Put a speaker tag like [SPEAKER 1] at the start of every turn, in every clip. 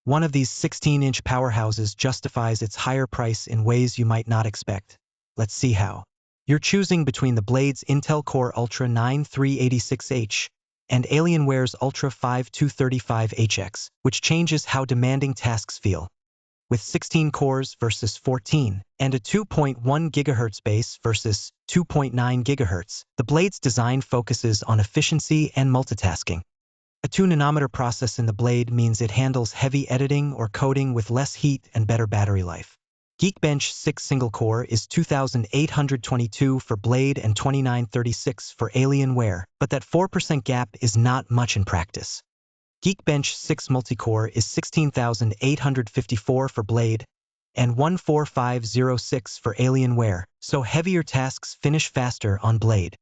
[SPEAKER 1] One of these 16-inch powerhouses justifies its higher price in ways you might not expect. Let's see how. You're choosing between the Blade's Intel Core Ultra 9 386H and Alienware's Ultra 5 235HX, which changes how demanding tasks feel. With 16 cores versus 14, and a 2.1 GHz base versus 2.9 GHz, the Blade's design focuses on efficiency and multitasking. A 2-nanometer process in the Blade means it handles heavy editing or coding with less heat and better battery life. Geekbench 6 single-core is $2,822 for Blade and $2,936 for Alienware, but that 4% gap is not much in practice. Geekbench 6 multi-core is $16,854 for Blade and $1,450 for Alienware, so heavier tasks finish faster on Blade.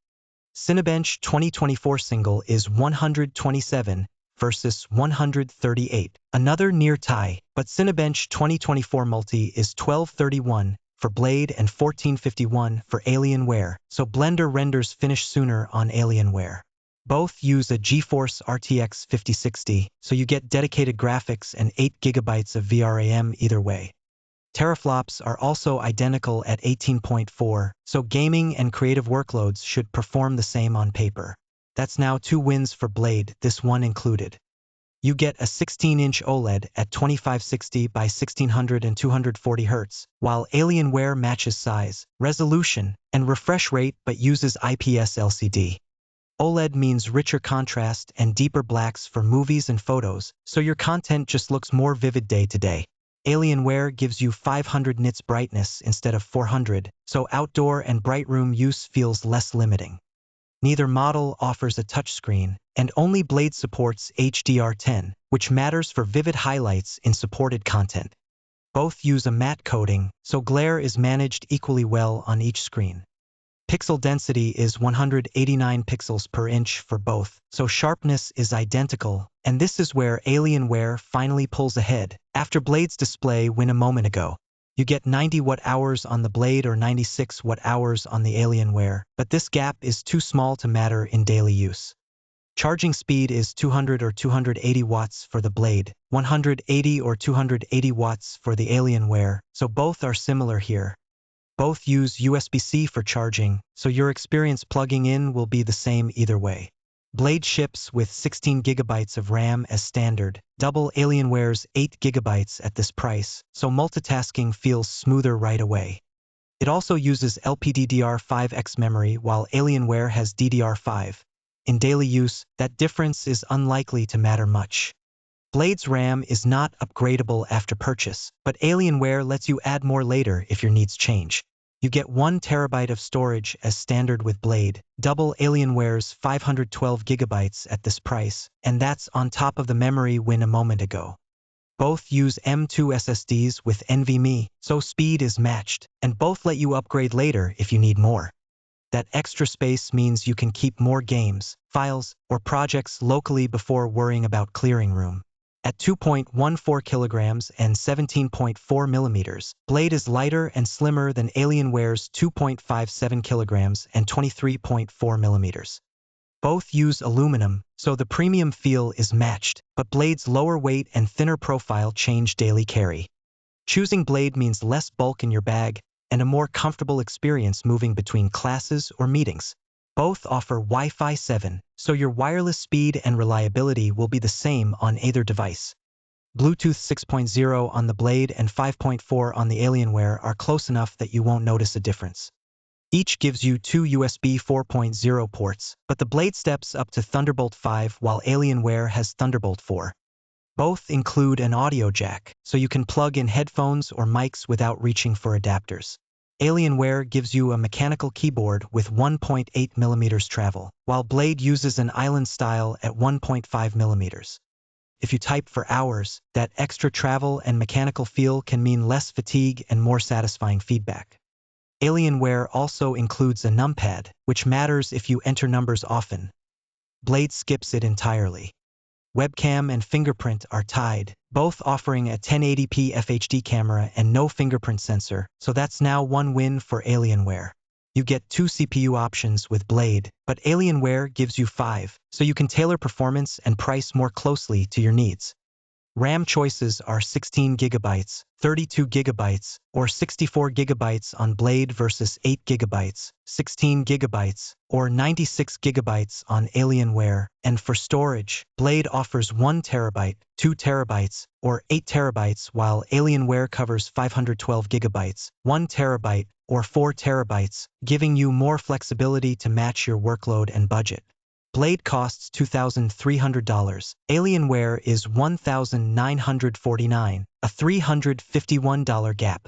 [SPEAKER 1] Cinebench 2024 single is $127 versus $138, another near tie, but Cinebench 2024 multi is $1,231 for Blade and $1,451 for Alienware, so Blender renders finish sooner on Alienware. Both use a GeForce RTX 5060, so you get dedicated graphics and 8 GB of VRAM either way. Teraflops are also identical at 18.4, so gaming and creative workloads should perform the same on paper. That's now 2 wins for Blade, this one included. You get a 16-inch OLED at 2560 by 1600 and 240 Hz, while Alienware matches size, resolution, and refresh rate but uses IPS LCD. OLED means richer contrast and deeper blacks for movies and photos, so your content just looks more vivid day to day. Alienware gives you 500 nits brightness instead of 400, so outdoor and bright room use feels less limiting. Neither model offers a touchscreen, and only Blade supports HDR10, which matters for vivid highlights in supported content. Both use a matte coating, so glare is managed equally well on each screen. Pixel density is 189 pixels per inch for both, so sharpness is identical, and this is where Alienware finally pulls ahead, after Blade's display win a moment ago. You get 90 watt-hours on the Blade or 96 watt-hours on the Alienware, but this gap is too small to matter in daily use. Charging speed is 200 or 280 watts for the Blade, 180 or 280 watts for the Alienware, so both are similar here. Both use USB-C for charging, so your experience plugging in will be the same either way. Blade ships with 16 GB of RAM as standard, double Alienware's 8 GB at this price, so multitasking feels smoother right away. It also uses LPDDR5X memory while Alienware has DDR5. In daily use, that difference is unlikely to matter much. Blade's RAM is not upgradable after purchase, but Alienware lets you add more later if your needs change. You get 1 TB of storage as standard with Blade, double Alienware's 512 GB at this price, and that's on top of the memory win a moment ago. Both use M.2 SSDs with NVMe, so speed is matched, and both let you upgrade later if you need more. That extra space means you can keep more games, files, or projects locally before worrying about clearing room. At 2.14 kilograms and 17.4 millimeters, Blade is lighter and slimmer than Alienware's 2.57 kilograms and 23.4 millimeters. Both use aluminum, so the premium feel is matched, but Blade's lower weight and thinner profile change daily carry. Choosing Blade means less bulk in your bag and a more comfortable experience moving between classes or meetings. Both offer Wi-Fi 7, so your wireless speed and reliability will be the same on either device. Bluetooth 6.0 on the Blade and 5.4 on the Alienware are close enough that you won't notice a difference. Each gives you 2 USB 4.0 ports, but the Blade steps up to Thunderbolt 5 while Alienware has Thunderbolt 4. Both include an audio jack, so you can plug in headphones or mics without reaching for adapters. Alienware gives you a mechanical keyboard with 1.8 mm travel, while Blade uses an island style at 1.5 mm. If you type for hours, that extra travel and mechanical feel can mean less fatigue and more satisfying feedback. Alienware also includes a numpad, which matters if you enter numbers often. Blade skips it entirely. Webcam and fingerprint are tied, both offering a 1080p FHD camera and no fingerprint sensor, so that's now 1 win for Alienware. You get 2 CPU options with Blade, but Alienware gives you 5, so you can tailor performance and price more closely to your needs. RAM choices are 16 GB, 32 GB, or 64 GB on Blade versus 8 GB, 16 GB, or 96 GB on Alienware, and for storage, Blade offers 1 TB, 2 TB, or 8 TB, while Alienware covers 512 GB, 1 TB, or 4 TB, giving you more flexibility to match your workload and budget. Blade costs $2,300. Alienware is $1,949, a $351 gap.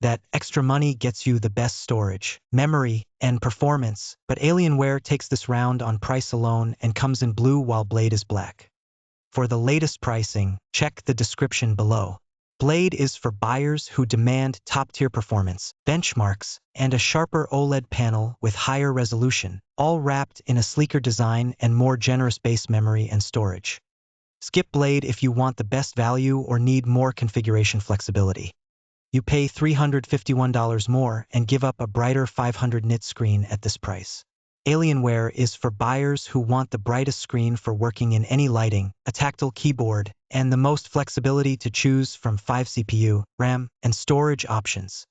[SPEAKER 1] That extra money gets you the best storage, memory, and performance, but Alienware takes this round on price alone and comes in blue while Blade is black. For the latest pricing, check the description below. Blade is for buyers who demand top-tier performance, benchmarks, and a sharper OLED panel with higher resolution, all wrapped in a sleeker design and more generous base memory and storage. Skip Blade if you want the best value or need more configuration flexibility. You pay $351 more and give up a brighter 500 nit screen at this price. Alienware is for buyers who want the brightest screen for working in any lighting, a tactile keyboard, and the most flexibility to choose from 5 CPU, RAM, and storage options.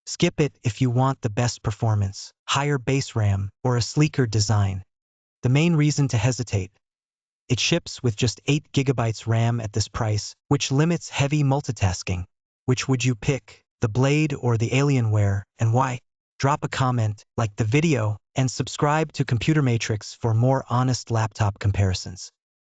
[SPEAKER 1] Skip it if you want the best performance, higher base RAM, or a sleeker design. The main reason to hesitate: it ships with just 8 GB RAM at this price, which limits heavy multitasking. Which would you pick, the Blade or the Alienware, and why? Drop a comment, like the video, and subscribe to Computer Matrix for more honest laptop comparisons.